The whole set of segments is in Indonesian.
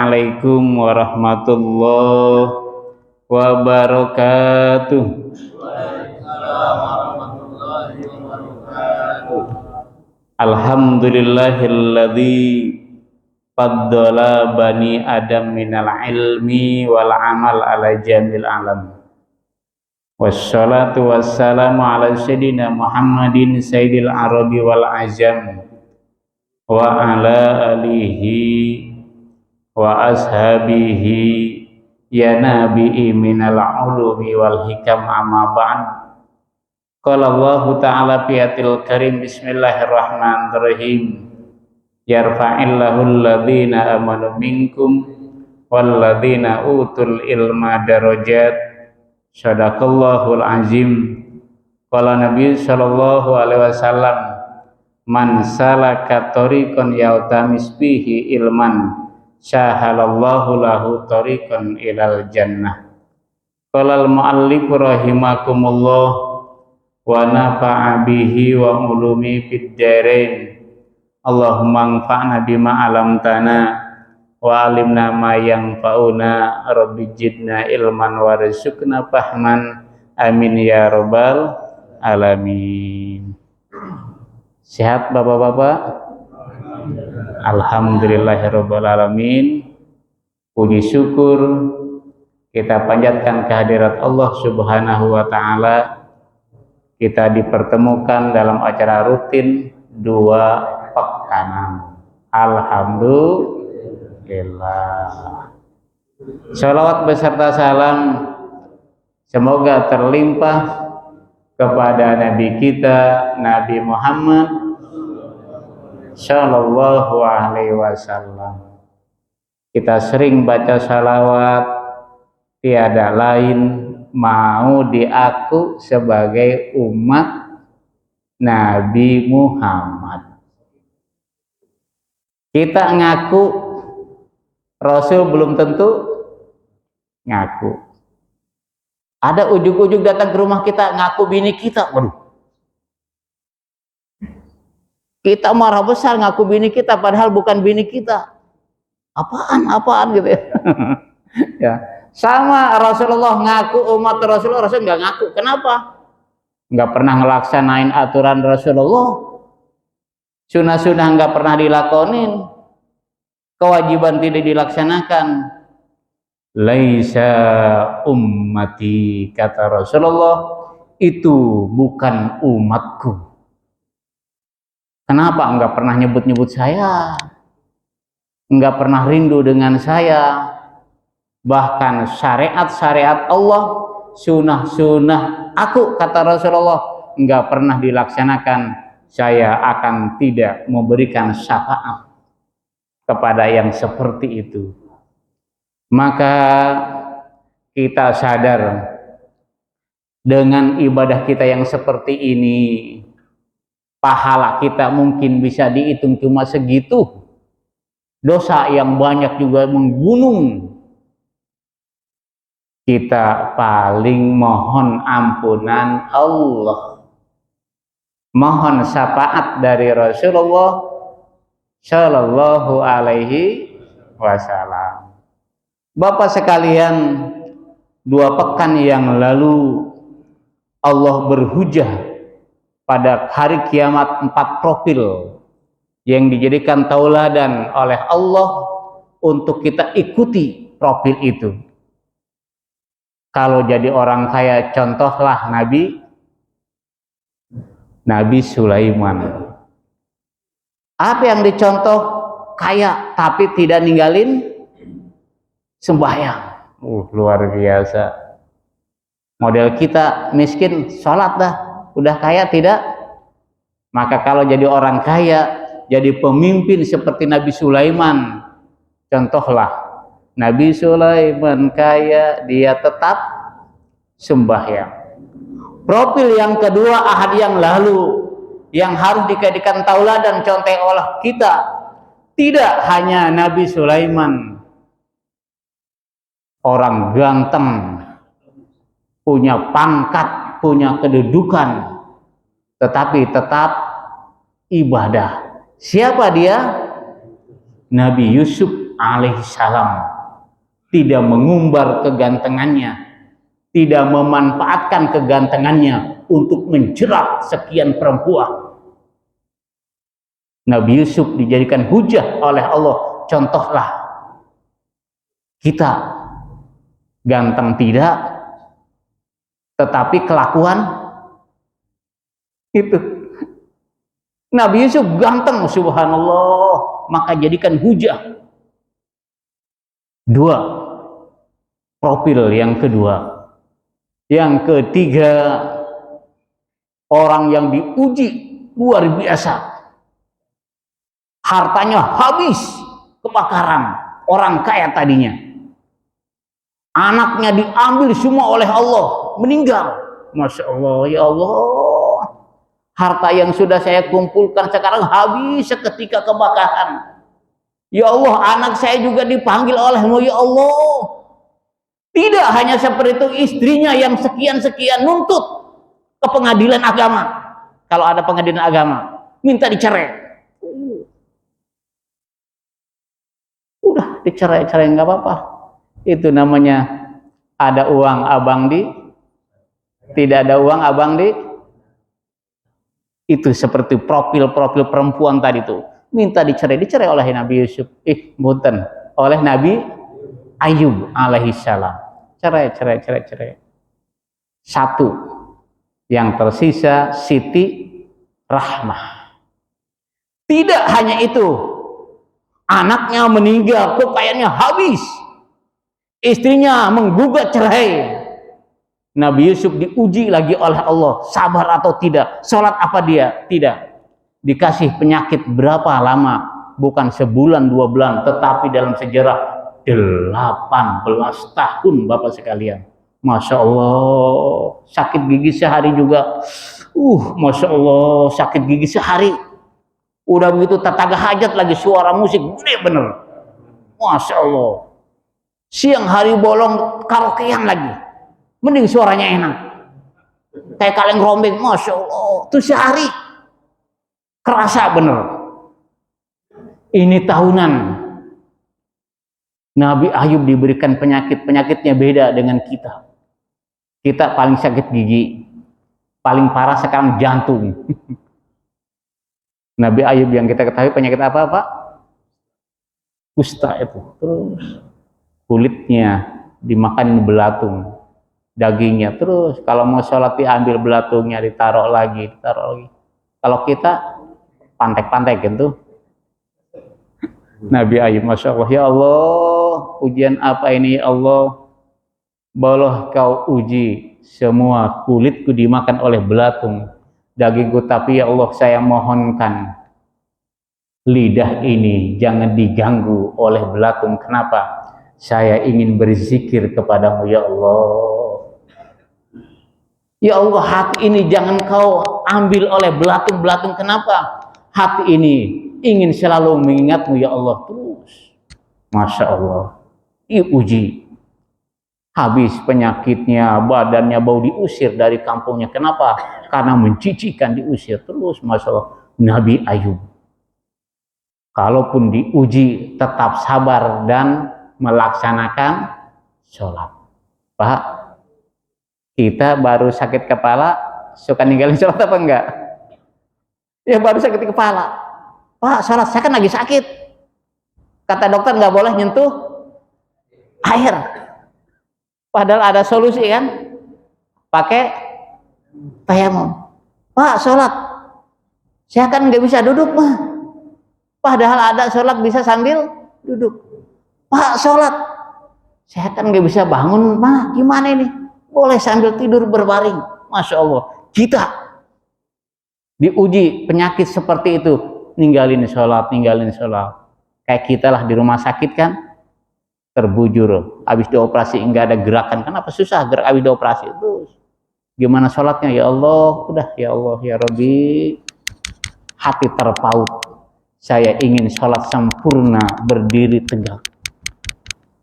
Assalamualaikum warahmatullahi wabarakatuh. Alhamdulillahilladzi faddala bani adam minal ilmi wal amal ala jamil alam. Wassalatu wassalamu ala sayyidina Muhammadin sayyidil arabi wal ajam wa ala alihi wa ashabihi ya nabi'i minal ulumi wal hikam amma ba'd. Qala Allah ta'ala fiatil karim bismillahirrahmanirrahim yarfa'illahu alladhina amanu minkum walladhina utul ilma darajat sadaqallahul azim. Qala Nabi sallallahu alaihi wasallam man salaka tariqan yaltamis bihi ilman syahalallahu lahu tariqan ilal jannah. Qala al-muallif rahimakumullah wa nafa'a bihi wa ulumi fid dharain. Allahumma anfa'na bima 'allamtana wa 'allimna ma yanfa'una rabbi zidna ilman warzuqna fahman amin ya rabbal alamin. Sehat Bapak-bapak? Alhamdulillahirabbil alamin. Puji syukur kita panjatkan kehadirat Allah Subhanahu wa taala. Kita dipertemukan dalam acara rutin 2 pekanan. Alhamdulillah. Shalawat beserta salam semoga terlimpah kepada Nabi kita Nabi Muhammad Sallallahu alaihi wasallam. Kita sering baca salawat, tiada lain mau diaku sebagai umat Nabi Muhammad. Kita ngaku, Rasul belum tentu ngaku. Ada ujug-ujug datang ke rumah kita ngaku bini kita, waduh. Kita marah besar ngaku bini kita padahal bukan bini kita. Apaan gitu ya. Ya. Sama Rasulullah ngaku umat Rasulullah, Rasul nggak ngaku. Kenapa? Nggak pernah ngelaksanain aturan Rasulullah. Sunnah-sunnah nggak pernah dilakonin. Kewajiban tidak dilaksanakan. Laisa ummati, kata Rasulullah, itu bukan umatku. Kenapa enggak pernah nyebut-nyebut saya? Enggak pernah rindu dengan saya. Bahkan syariat-syariat Allah, sunnah-sunnah aku, kata Rasulullah, enggak pernah dilaksanakan. Saya akan tidak memberikan syafaat kepada yang seperti itu. Maka kita sadar dengan ibadah kita yang seperti ini, pahala kita mungkin bisa dihitung cuma segitu. Dosa yang banyak juga menggunung. Kita paling mohon ampunan Allah. Mohon syafaat dari Rasulullah Shallallahu alaihi wasallam. Bapak sekalian, 2 pekan yang lalu Allah berhujah pada hari kiamat 4 profil yang dijadikan tauladan oleh Allah untuk kita ikuti profil itu. Kalau jadi orang kaya, contohlah Nabi Sulaiman. Apa yang dicontoh? Kaya tapi tidak ninggalin sembahyang. Luar biasa. Model kita miskin, sholat dah. Udah kaya tidak? Maka kalau jadi orang kaya, jadi pemimpin seperti Nabi Sulaiman, contohlah Nabi Sulaiman kaya, dia tetap sembahyang. Profil yang kedua ahad yang lalu yang harus dijadikan tauladan contoh oleh kita, tidak hanya Nabi Sulaiman, orang ganteng, punya pangkat, punya kedudukan, tetapi tetap ibadah. Siapa dia? Nabi Yusuf alaihissalam tidak mengumbar kegantengannya, tidak memanfaatkan kegantengannya untuk menjerat sekian perempuan. Nabi Yusuf dijadikan hujah oleh Allah. Contohlah kita, ganteng tidak, tetapi kelakuan itu. Nabi Yusuf ganteng, subhanallah, maka jadikan hujah. Dua, profil yang kedua. Yang ketiga, orang yang diuji luar biasa. Hartanya habis kebakaran, orang kaya tadinya. Anaknya diambil semua oleh Allah, meninggal. Masya Allah, ya Allah. Harta yang sudah saya kumpulkan sekarang habis seketika kebakaran. Ya Allah, anak saya juga dipanggil oleh-Mu, ya Allah. Tidak hanya seperti itu, istrinya yang sekian-sekian nuntut ke pengadilan agama. Kalau ada pengadilan agama, minta dicerai. Udah dicerai-cerai nggak apa-apa. Itu namanya ada uang abang di, tidak ada uang abang di. Itu seperti profil-profil perempuan tadi tuh. Minta dicerai oleh Nabi Yusuf. Bukan, oleh Nabi Ayub alaihissalam. Cerai. Satu yang tersisa Siti Rahmah. Tidak hanya itu, anaknya meninggal, kekayaannya habis, istrinya menggugat cerai. Nabi Yusuf diuji lagi oleh Allah, sabar atau tidak, sholat apa dia? Tidak. Dikasih penyakit berapa lama? Bukan sebulan, 2 bulan, tetapi dalam sejarah 18 tahun, Bapak sekalian. Masya Allah, sakit gigi sehari juga. Masya Allah, sakit gigi sehari. Udah begitu tetangga hajat lagi, suara musik gede bener. Masya Allah. Siang hari bolong karaokean lagi. Mending suaranya enak. Kayak kaleng rombeng, Masya Allah. Itu sehari. Kerasa bener. Ini tahunan. Nabi Ayub diberikan penyakitnya beda dengan kita. Kita paling sakit gigi. Paling parah sekarang jantung. Nabi Ayub yang kita ketahui penyakit apa, Pak? Kusta itu. Terus kulitnya dimakan belatung. Dagingnya terus. Kalau mau sholat diambil belatungnya, ditaruh lagi. Kalau kita pantek-pantek gitu. Nabi Ayub, Masya Allah, ya Allah, ujian apa ini ya Allah? Boleh kau uji semua kulitku dimakan oleh belatung, dagingku, tapi ya Allah saya mohonkan lidah ini jangan diganggu oleh belatung. Kenapa? Saya ingin berzikir kepadamu ya Allah. Ya Allah, hati ini jangan kau ambil oleh belatung-belatung. Kenapa? Hati ini ingin selalu mengingatmu ya Allah terus. Masya Allah, diuji. Habis penyakitnya, badannya bau, diusir dari kampungnya. Kenapa? Karena mencicikan, diusir terus. Masya Allah, Nabi Ayub. Kalaupun diuji tetap sabar dan melaksanakan sholat. Pak, kita baru sakit kepala, suka ninggalin sholat apa enggak? Ya baru sakit kepala, Pak sholat, saya kan lagi sakit. Kata dokter nggak boleh nyentuh air. Padahal ada solusi kan? Pakai tayamum. Pak sholat, saya kan nggak bisa duduk mah. Padahal ada sholat bisa sambil duduk. Pak sholat, saya kan nggak bisa bangun mah. Gimana ini? Boleh sambil tidur berbaring. Masya Allah. Kita diuji penyakit seperti itu, ninggalin sholat. Kayak kita lah di rumah sakit kan, terbujur, habis dioperasi enggak ada gerakan, kenapa susah gerak habis dioperasi. Terus gimana sholatnya? Ya Allah, udah ya Allah ya Rabbi, hati terpaut, saya ingin sholat sempurna, berdiri tegak,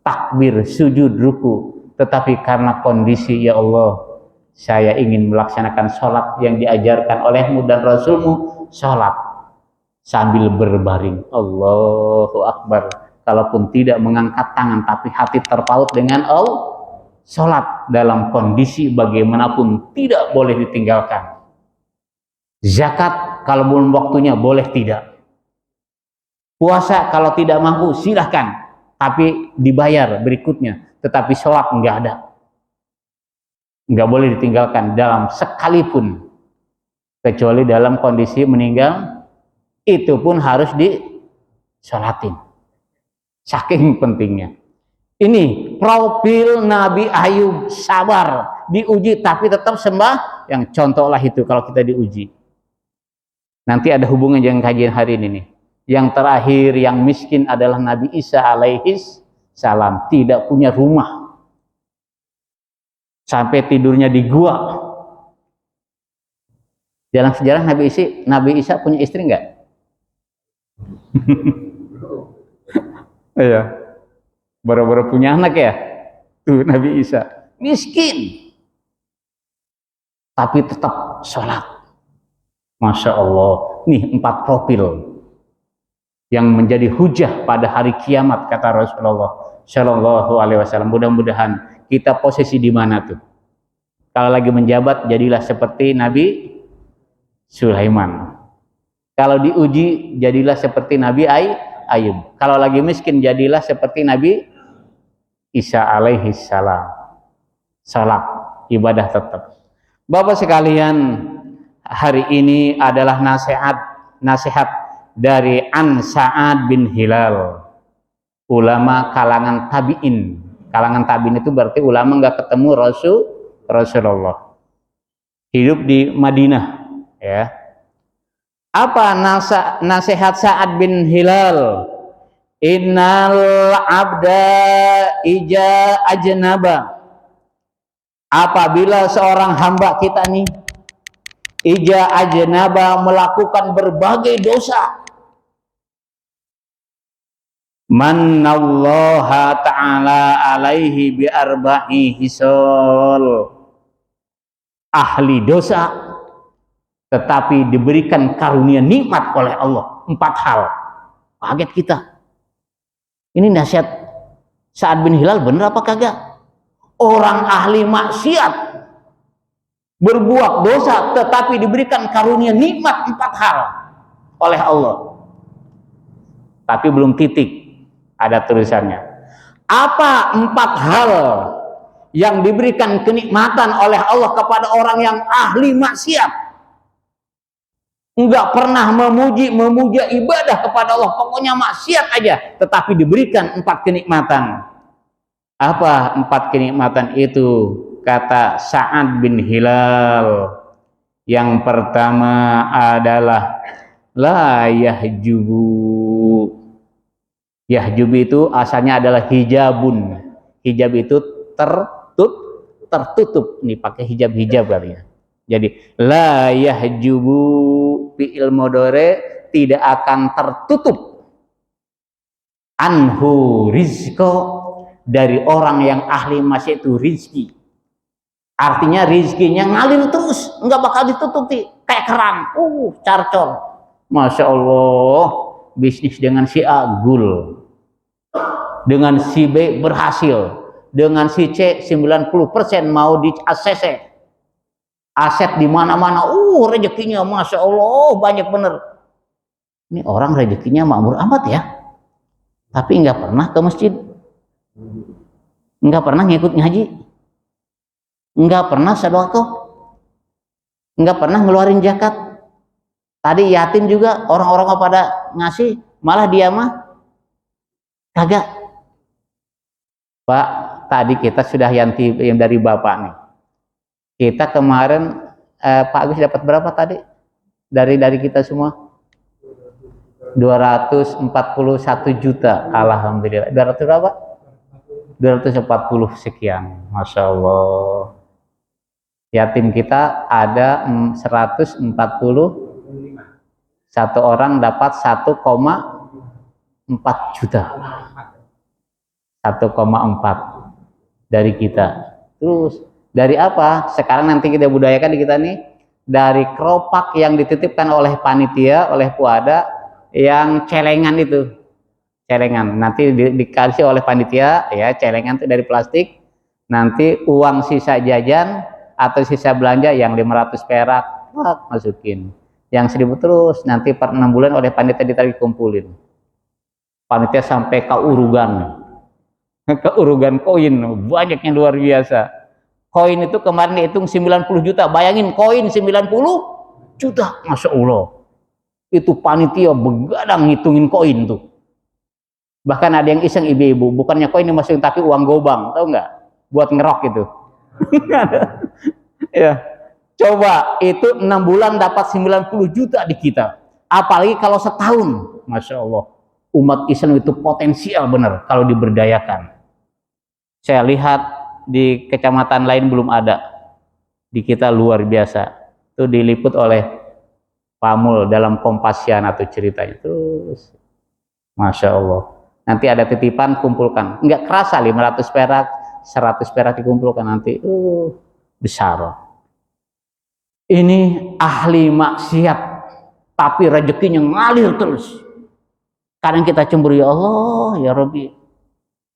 takbir, sujud, ruku, tetapi karena kondisi ya Allah, saya ingin melaksanakan sholat yang diajarkan olehmu dan Rasulmu, sholat sambil berbaring. Allahu Akbar. kalaupun tidak mengangkat tangan tapi hati terpaut dengan Allah. Sholat dalam kondisi bagaimanapun tidak boleh ditinggalkan. Zakat kalau belum waktunya boleh tidak. Puasa kalau tidak mampu silahkan, tapi dibayar berikutnya. Tetapi sholat enggak ada, enggak boleh ditinggalkan dalam sekalipun, kecuali dalam kondisi meninggal, itu pun harus disolatin. Saking pentingnya. Ini profil Nabi Ayub, sabar, diuji tapi tetap sembah. Yang contohlah itu kalau kita diuji. Nanti ada hubungan dengan kajian hari ini nih. Yang terakhir yang miskin adalah Nabi Isa alaihis salam, tidak punya rumah. Sampai tidurnya di gua. Dalam sejarah Nabi Isa punya istri enggak? Iya. Baru-baru punya anak ya, tuh Nabi Isa miskin, tapi tetap sholat. Masya Allah, nih 4 profil yang menjadi hujah pada hari kiamat, kata Rasulullah Shallallahu Alaihi Wasallam. Mudah-mudahan kita posisi di mana tuh? Kalau lagi menjabat, jadilah seperti Nabi Sulaiman. Kalau diuji, jadilah seperti Nabi Ayub. Kalau lagi miskin, jadilah seperti Nabi Isa alaihi salam. Salat, ibadah tetap. Bapak sekalian, hari ini adalah nasihat dari An Sa'ad bin Hilal, ulama kalangan tabi'in. Kalangan tabi'in itu berarti ulama nggak ketemu Rasulullah. Hidup di Madinah, ya. Apa nasihat Sa'ad bin Hilal? Innal abda ija ajnaba. Apabila seorang hamba kita nih ija ajnaba, melakukan berbagai dosa, mannallaha ta'ala alaihi bi arba'i hisol, ahli dosa tetapi diberikan karunia nikmat oleh Allah 4 hal. Kaget kita. Ini nasihat Sa'ad bin Hilal, bener apa kagak? Orang ahli maksiat, berbuat dosa, tetapi diberikan karunia nikmat 4 hal oleh Allah. Tapi belum titik, ada tulisannya. Apa 4 hal yang diberikan kenikmatan oleh Allah kepada orang yang ahli maksiat? Enggak pernah memuja ibadah kepada Allah, pokoknya maksiat aja, tetapi diberikan 4 kenikmatan. Apa 4 kenikmatan itu? Kata Sa'ad bin Hilal, yang pertama adalah la yahjubu. Yahjub itu asalnya adalah hijabun. Hijab itu tertutup. Ini pakai hijab kali ya. Jadi la yahjubu fi'il mudhari, tidak akan tertutup anhu rizqo, dari orang yang ahli maksiat itu rizki. Artinya rizkinya ngalir terus, nggak bakal ditutupi kayak keran. Carcol. Masya Allah, bisnis dengan si A gul, dengan si B berhasil, dengan si C 90% mau di ACC. Aset di mana-mana, rezekinya Masya Allah banyak bener. Ini orang rezekinya makmur amat ya, tapi nggak pernah ke masjid, nggak pernah ngikut ngaji, nggak pernah sedekah, nggak pernah ngeluarin zakat. Tadi yatim juga orang-orang pada ngasih, malah dia mah kagak. Pak, tadi kita sudah yang dari Bapak nih. Kita kemarin Pak Agus dapat berapa tadi? Dari kita semua? 241 juta. Alhamdulillah. 200 berapa? 240 sekian. Masya Allah. Yatim kita ada 140. Satu orang dapat 1,4 juta. 1,4 dari kita. Terus dari apa? Sekarang nanti kita budayakan di kita nih, dari keropak yang dititipkan oleh panitia, oleh puada, yang celengan itu. celengan. Nanti dikasih oleh panitia ya, celengan itu dari plastik. Nanti uang sisa jajan atau sisa belanja yang 500 perak masukin. Yang 1.000 terus nanti per 6 bulan oleh panitia ditarik kumpulin. Panitia sampai ke urugan koin, banyaknya luar biasa. Koin itu kemarin dihitung 90 juta. Bayangin koin 90 juta, Masya Allah. Itu panitia begadang ngitungin koin tuh. Bahkan ada yang iseng ibu-ibu, bukannya koin dimasukin tapi uang gobang, tahu nggak? Buat ngerok itu. Ya, coba itu 6 bulan dapat 90 juta di kita. Apalagi kalau setahun, Masya Allah. Umat Islam itu potensial benar kalau diberdayakan. Saya lihat di kecamatan lain belum ada. Di kita luar biasa. Itu diliput oleh Pamul dalam Kompasian atau ceritanya. Terus, Masya Allah. Nanti ada titipan, kumpulkan. Enggak kerasa 500 perak, 100 perak dikumpulkan nanti. Besar. Ini ahli maksiat. Tapi rezekinya ngalir terus. Kadang kita cemburu, ya Allah, ya Rabbi.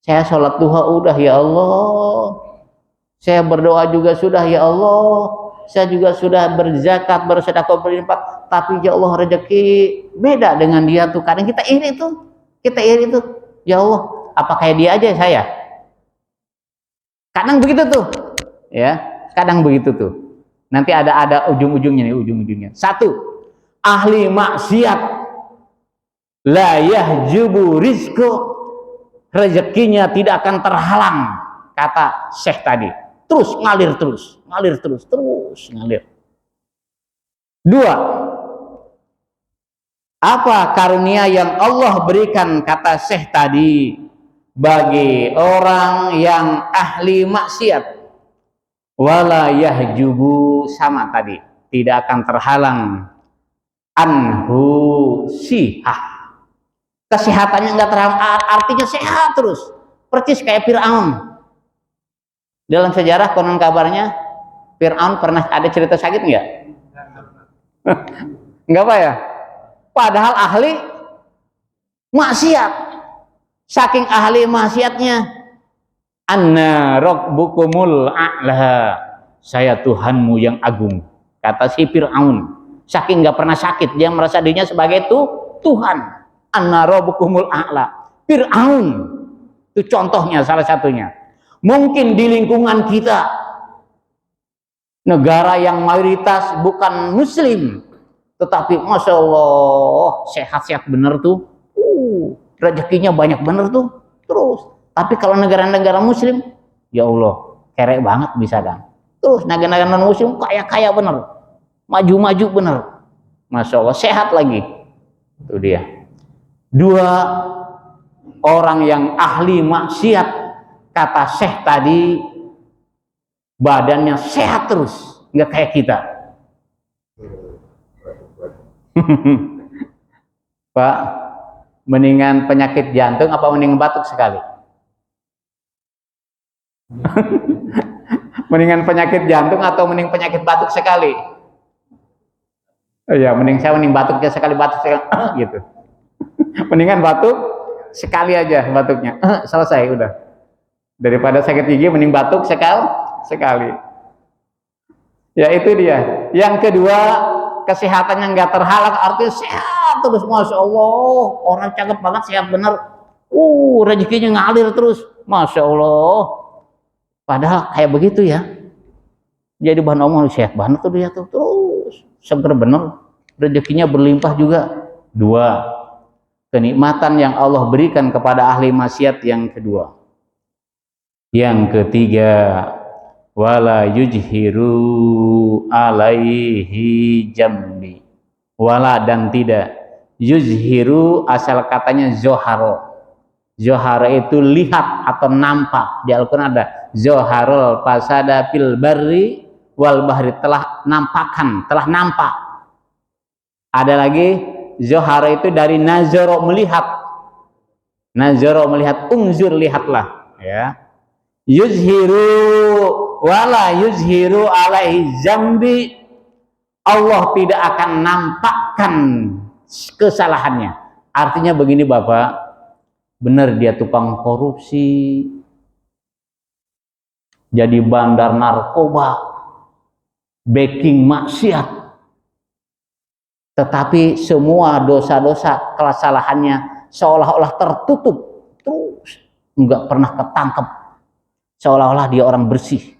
Saya sholat duha udah, ya Allah. Saya berdoa juga sudah, ya Allah. Saya juga sudah berzakat, bersedekah, berinfak. Tapi ya Allah, rezeki beda dengan dia tuh. Kadang kita iri tuh. Kita iri tuh. Ya Allah, apa kayak dia aja saya? Kadang begitu tuh. Ya, kadang begitu tuh. Nanti ada ujung-ujungnya nih, ujung-ujungnya. 1. Ahli maksiat. La yahjubu rizqo, rezekinya tidak akan terhalang, kata Syekh tadi. Terus ngalir terus, ngalir. 2. Apa karunia yang Allah berikan, kata Syekh tadi, bagi orang yang ahli maksiat? Wala yahjubu, sama tadi, tidak akan terhalang anhu sihah. Kesehatannya enggak terhalang, artinya sehat terus. Persis kayak Fir'aun. Dalam sejarah konon kabarnya Fir'aun pernah ada cerita sakit enggak? Enggak apa ya? Padahal ahli maksiat. Saking ahli maksiatnya, anna rabbukumul a'la, saya Tuhanmu yang agung, kata si Fir'aun. Saking enggak pernah sakit, dia merasa dirinya sebagai Tuhan. Anna rabbukumul a'la. Fir'aun itu contohnya, salah satunya. Mungkin di lingkungan kita, negara yang mayoritas bukan muslim, tetapi Masya Allah sehat-sehat bener tuh, rezekinya banyak bener tuh. Terus, tapi kalau negara-negara muslim, ya Allah, kerek banget bisa kan. Terus negara-negara non muslim kaya-kaya bener, maju-maju bener, Masya Allah sehat lagi. Itu dia. 2. Orang yang ahli maksiat, kata Syekh tadi, badannya sehat terus, nggak kayak kita. Pak, mendingan penyakit jantung apa mendingan batuk sekali? Mendingan penyakit jantung atau mending penyakit batuk sekali? Oh ya, mending batuknya sekali, batuk sekali gitu. Mendingan batuk sekali aja, batuknya selesai udah. Daripada sakit gigi mending batuk sekali. Ya itu dia. Yang kedua, kesehatannya nggak terhalang, artinya sehat terus, Masya Allah. Orang cakep banget, sehat bener. Rezekinya ngalir terus, Masya Allah. Padahal kayak begitu ya. Jadi bahan omong sehat banget tuh dia tuh, terus seger bener. Rezekinya berlimpah juga. 2. Kenikmatan yang Allah berikan kepada ahli maksiat yang kedua. Yang ketiga, wala yujhiru alaihi jambi. Wala, dan tidak. Yuzhiru asal katanya zoharo. Zoharo itu lihat atau nampak. Di Al-Quran ada zoharul fasada fil barri wal bahri, telah nampakkan, telah nampak. Ada lagi zoharo itu dari nazaro, melihat. Nazaro melihat, unzur, lihatlah ya. Yuzhiru wala yuzhiru alaihi zambi, Allah tidak akan nampakkan kesalahannya. Artinya begini Bapak, bener dia tukang korupsi, jadi bandar narkoba, backing maksiat, tetapi semua dosa-dosa kesalahannya seolah-olah tertutup terus, nggak pernah ketangkep, seolah-olah dia orang bersih.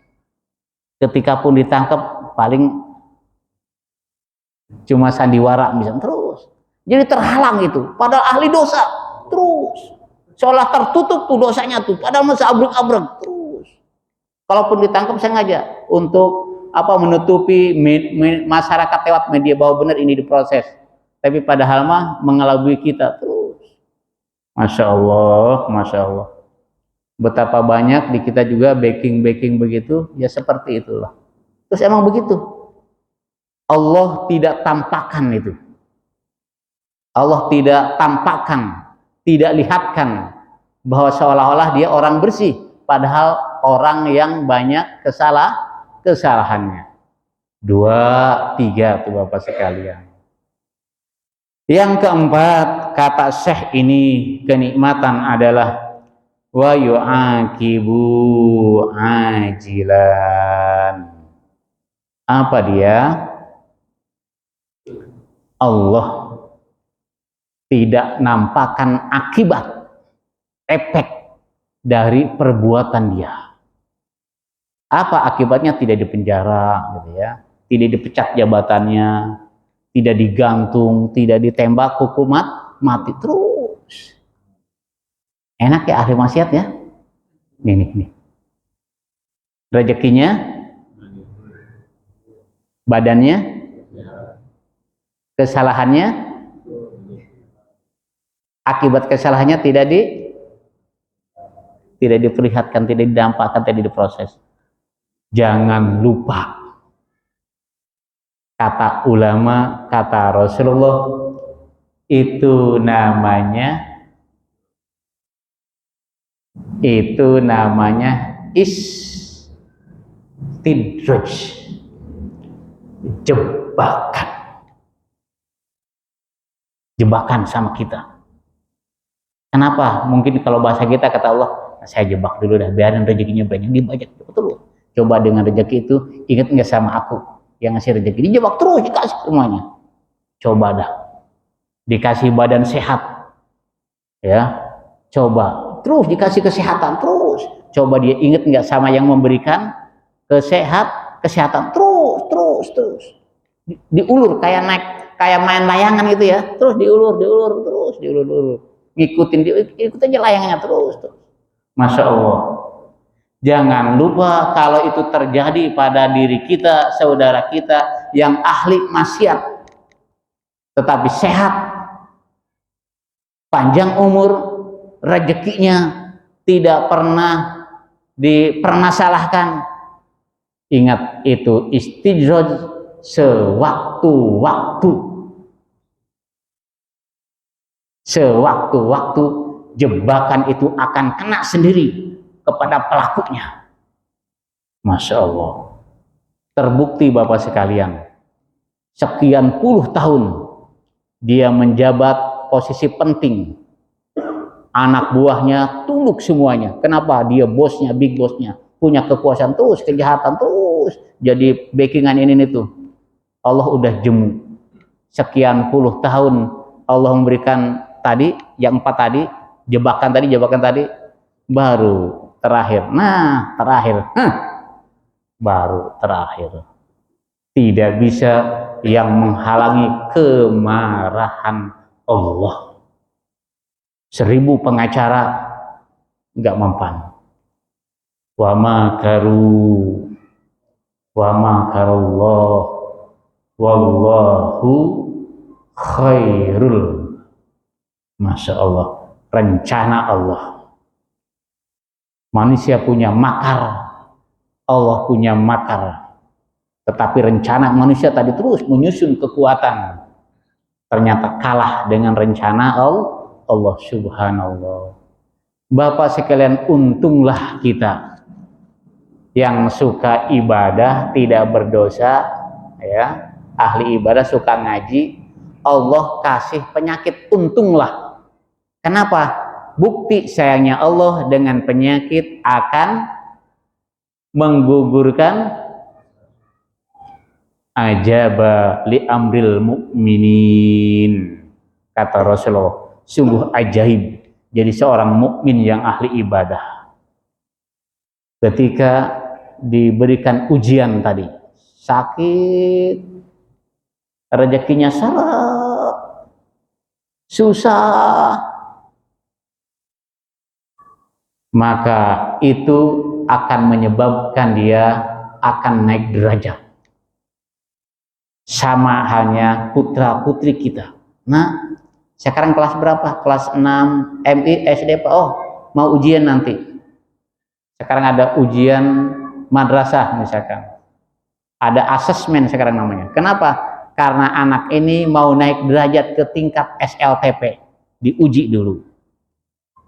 Ketika pun ditangkap paling cuma sandiwara misalnya, terus jadi terhalang itu, padahal ahli dosa, terus seolah tertutup tuh dosanya tuh, padahal masih abrek-abrek terus. Kalaupun ditangkap sengaja untuk menutupi masyarakat lewat media bahwa benar ini diproses, tapi padahal mah mengelabui kita terus. Masya Allah, masya Allah. Betapa banyak di kita juga backing begitu, ya seperti itulah. Terus emang begitu. Allah tidak tampakkan itu. Allah tidak tampakkan, tidak lihatkan bahwa seolah-olah dia orang bersih, padahal orang yang banyak kesalahannya. 2, 3 tuh Bapak sekalian. Yang keempat, kata Syekh ini, kenikmatan adalah wa yu'aqibu ajilan. Apa dia? Allah tidak nampakkan akibat, efek dari perbuatan dia. Apa akibatnya? Tidak dipenjara gitu ya, tidak dipecat jabatannya, tidak digantung, tidak ditembak hukuman mati terus. Enak ya ahli maksiat ya. Nih. Rezekinya, badannya, kesalahannya, akibat kesalahannya tidak diperlihatkan, tidak didampakkan, tidak diproses. Jangan lupa, kata ulama, kata Rasulullah, itu namanya istidraj, jebakan sama kita. Kenapa? Mungkin kalau bahasa kita, kata Allah, saya jebak dulu dah, biarin rezekinya banyak, dibajak betul. Coba dengan rezeki itu, ingat nggak sama aku yang ngasih rezeki, dijebak terus, dikasih semuanya. Coba dah, dikasih badan sehat, ya, coba terus dikasih kesehatan terus. Coba dia ingat nggak sama yang memberikan kesehatan terus. Diulur kayak main layangan gitu ya, terus diulur, ngikutin aja layangannya terus. Masya Allah. Jangan lupa kalau itu terjadi pada diri kita, saudara kita yang ahli maksiat, tetapi sehat, panjang umur, rezekinya tidak pernah dipermasalahkan. Ingat, itu istidraj sewaktu-waktu jebakan itu akan kena sendiri kepada pelakunya. Masya Allah. Terbukti Bapak sekalian, sekian puluh tahun dia menjabat posisi penting, anak buahnya tunduk semuanya. Kenapa? Dia bosnya, big bosnya, punya kekuasaan terus, kejahatan terus, jadi backingan ini tuh. Allah udah jemu sekian puluh tahun, Allah memberikan tadi yang 4 tadi, jebakan tadi, baru terakhir. Baru terakhir. Tidak bisa yang menghalangi kemarahan Allah. 1000 pengacara nggak mempan. Wa makarullah wallahu khairul. Masya Allah, rencana Allah. Manusia punya makar, Allah punya makar. Tetapi rencana manusia tadi terus menyusun kekuatan, ternyata kalah dengan rencana Allah subhanallah. Bapak sekalian, untunglah kita yang suka ibadah, tidak berdosa, ya, ahli ibadah, suka ngaji. Allah kasih penyakit, untunglah. Kenapa? bukti sayangnya Allah dengan penyakit akan menggugurkan ajaba li amril mukminin, kata Rasulullah, sungguh ajaib jadi seorang mukmin yang ahli ibadah ketika diberikan ujian tadi, sakit, rezekinya seret, susah, maka itu akan menyebabkan dia akan naik derajat. Sama halnya putra putri kita. Nah, sekarang kelas berapa? Kelas 6 MI SD Pak. Oh, mau ujian nanti. Sekarang ada ujian madrasah misalkan. Ada asesmen sekarang namanya. Kenapa? Karena anak ini mau naik derajat ke tingkat SLTP. Diuji dulu.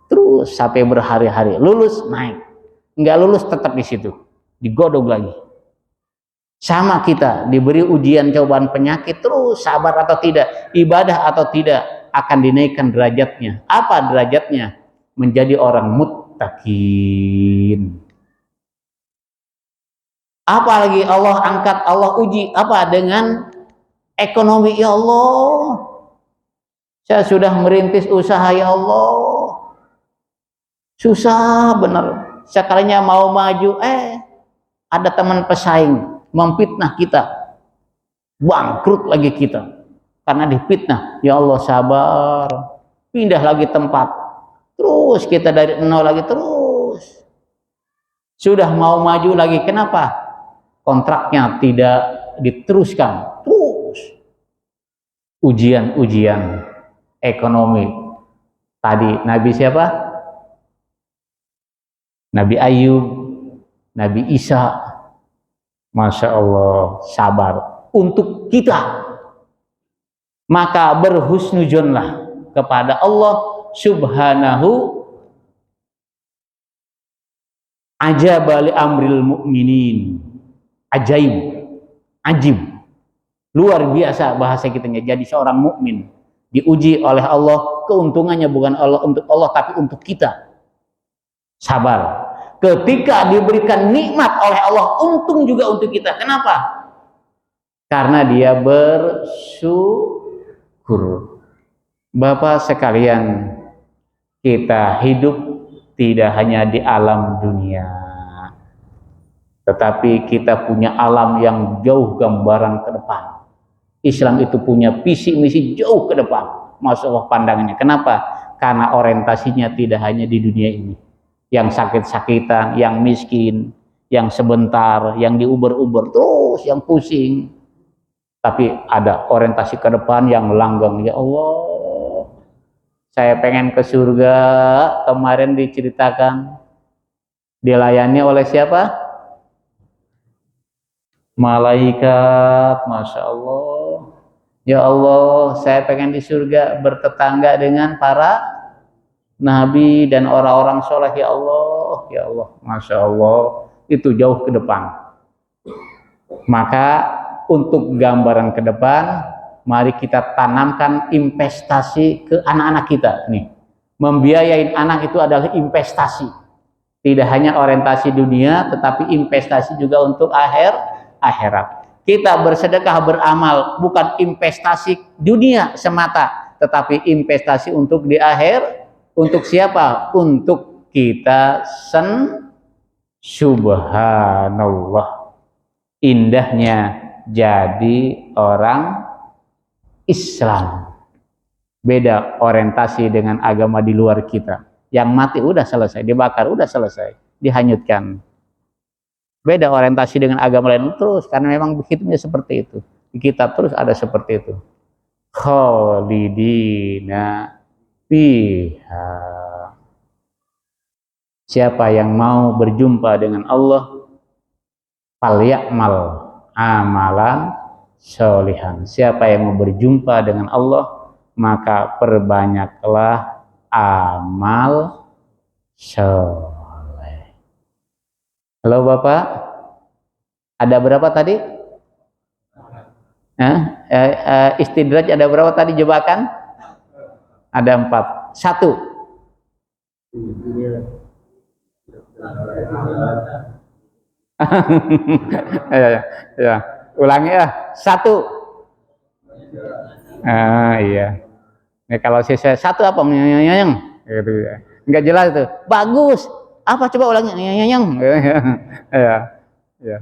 Terus sampai berhari-hari, lulus naik, nggak lulus tetap di situ, digodok lagi. Sama kita diberi ujian cobaan penyakit, terus sabar atau tidak, ibadah atau tidak, akan dinaikkan derajatnya. Apa derajatnya? Menjadi orang muttaqin. Apalagi Allah angkat, Allah uji apa? Dengan ekonomi. Ya Allah, saya sudah merintis usaha, ya Allah, susah bener. Sekalinya mau maju, ada teman pesaing memfitnah kita, bangkrut lagi kita karena difitnah. Ya Allah, sabar, pindah lagi tempat, terus kita dari nol lagi, terus sudah mau maju lagi, kenapa? Kontraknya tidak diteruskan, terus ujian-ujian ekonomi. Tadi Nabi siapa? Nabi Ayub, Nabi Isa, Masya Allah, sabar untuk kita. Maka berhusnuzonlah kepada Allah subhanahu ajaba li amril mu'minin. Ajaib, ajib, luar biasa bahasa kitanya. Jadi seorang mukmin diuji oleh Allah, keuntungannya bukan Allah untuk Allah, tapi untuk kita. Sabar. Ketika diberikan nikmat oleh Allah, untung juga untuk kita. Kenapa? Karena dia bersyukur. Bapak sekalian, kita hidup tidak hanya di alam dunia, tetapi kita punya alam yang jauh gambaran ke depan. Islam itu punya visi misi jauh ke depan. Masya Allah pandangannya. Kenapa? Karena orientasinya tidak hanya di dunia ini. Yang sakit-sakitan, yang miskin, yang sebentar, yang diuber-uber terus, yang pusing. Tapi ada orientasi ke depan yang langgeng. Ya Allah, saya pengen ke surga. Kemarin diceritakan, dilayani oleh siapa? Malaikat. Masya Allah. Ya Allah, saya pengen di surga bertetangga dengan para nabi dan orang-orang soleh. Ya Allah, ya Allah, Masya Allah, itu jauh ke depan. Maka untuk gambaran ke depan, mari kita tanamkan investasi ke anak-anak kita nih. Membiayain anak itu adalah investasi. Tidak hanya orientasi dunia, tetapi investasi juga untuk akhirat. Kita bersedekah, beramal, bukan investasi dunia semata, tetapi investasi untuk di akhir. Untuk siapa? Untuk kita subhanallah. Indahnya jadi orang Islam. Beda orientasi dengan agama di luar kita. Yang mati udah selesai, dibakar udah selesai, dihanyutkan. Beda orientasi dengan agama lain terus, karena memang begitunya seperti itu. Di kitab terus ada seperti itu. Khalidina fiha. Siapa yang mau berjumpa dengan Allah, falya'mal amalan sholihan. Siapa yang mau berjumpa dengan Allah, maka perbanyaklah amal soleh. Halo Bapak, ada berapa tadi? Istidraj ada berapa tadi jebakan? Ada 4. 1, Ya, ya, ya. Ulangi ya. Satu. Ah, iya. Nih kalau sisa satu apa nyayang gitu ya. Enggak jelas tuh. Bagus. Apa coba ulangi nyayang. Ya, ya.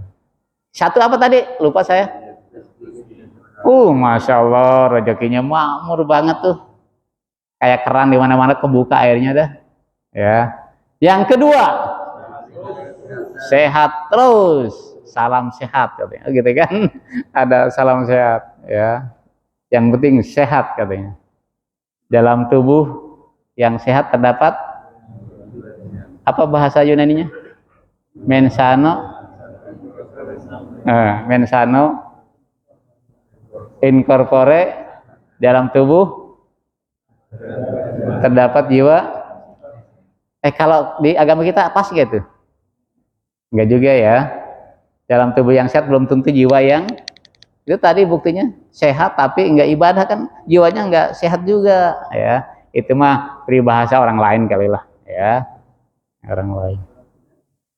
Satu apa tadi? Lupa saya. Masya Allah, rezekinya makmur banget tuh. Kayak keran di mana-mana kebuka airnya dah. Ya. Yang kedua, sehat terus. Salam sehat katanya. Gitu kan? Ada salam sehat ya. Yang penting sehat katanya. Dalam tubuh yang sehat terdapat apa bahasa Yunaninya? Mensano in corpore, dalam tubuh terdapat jiwa. Kalau di agama kita pas gitu? Enggak juga ya. Dalam tubuh yang sehat belum tentu jiwa yang itu tadi buktinya sehat tapi enggak ibadah kan jiwanya enggak sehat juga ya. Itu mah peribahasa orang lain kali lah ya. Orang lain.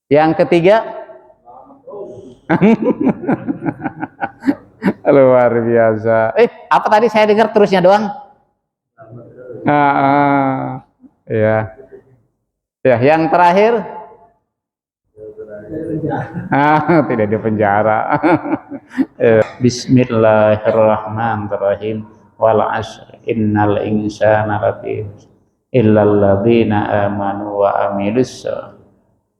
Yang ketiga luar biasa. Apa tadi saya dengar terusnya doang? Ya. Ya, yang terakhir tidak di penjara. Bismillahirrahmanirrahim. Wal 'asr innal insana lafi illal ladzina amanu wa amilus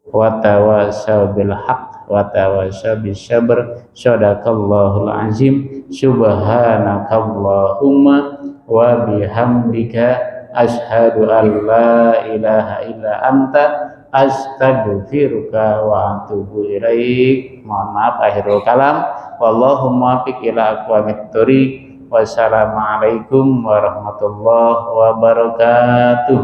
wa tawasaw bil haqq wa tawasaw bis sabr. Shadaqallahul azim. Subhanakallahumma wa bihamdika asyhadu an la ilaha illa anta astaghfiruka wa atubu ilaik. Mohon maaf akhirul kalam. Wallahu muwaffiq ila aqwamit thoriq. Wassalamualaikum warahmatullahi wabarakatuh.